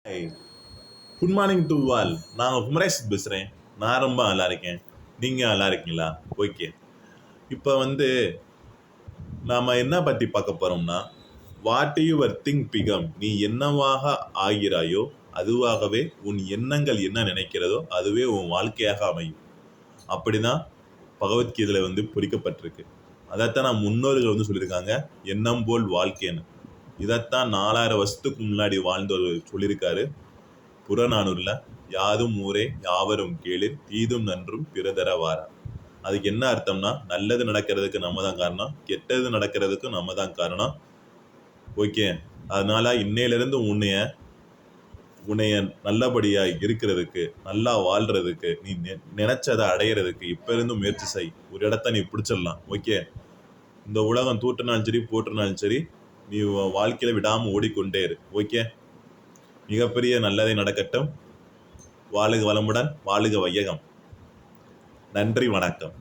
Hi, good morning to all. நான் குமரேஷ் பேசுகிறேன். நான் ரொம்ப நல்லா இருக்கேன். நீங்கள் நல்லா இருக்கீங்களா? ஓகே. இப்போ நாம் என்ன பற்றி பார்க்க போகிறோம்னா, வாட் யுவர் திங்க் பிகம். நீ என்னவாக ஆகிறாயோ அதுவாகவே உன் எண்ணங்கள் என்ன நினைக்கிறதோ அதுவே உன் வாழ்க்கையாக அமையும். அப்படிதான் பகவத்கீதையில் பொறிக்கப்பட்டிருக்கு. அதைத்தான் நான் முன்னோர்கள் சொல்லியிருக்காங்க, எண்ணம் போல் வாழ்க்கைன்னு. இதைத்தான் 4000 வருஷத்துக்கு முன்னாடி வாழ்ந்தவர் சொல்லியிருக்காரு புறநானூரில். யாதும் ஊரே யாவரும் கேளிர் தீதும் நன்றும் பிறதர வாரா. அதுக்கு என்ன அர்த்தம்னா, நல்லது நடக்கிறதுக்கு நம்ம தான் காரணம், கெட்டது நடக்கிறதுக்கும் நம்ம தான் காரணம். ஓகே. அதனால இன்னையிலிருந்து உன்னைய நல்லபடியாக இருக்கிறதுக்கு, நல்லா வாழ்றதுக்கு, நீ நினைச்சதை அடையிறதுக்கு இப்ப இருந்து முயற்சி செய். ஒரு இடத்த நீ பிடிச்சிடலாம். ஓகே. இந்த உலகம் தூற்றினாலும் சரி போற்றினாலும் சரி, நீ வாழ்க்கையில விடாமல் ஓடிக்கொண்டே இரு. ஓகே. மிகப்பெரிய நல்லதே நடக்கட்டும். வாழுக வளமுடன், வாழுக வையகம். நன்றி, வணக்கம்.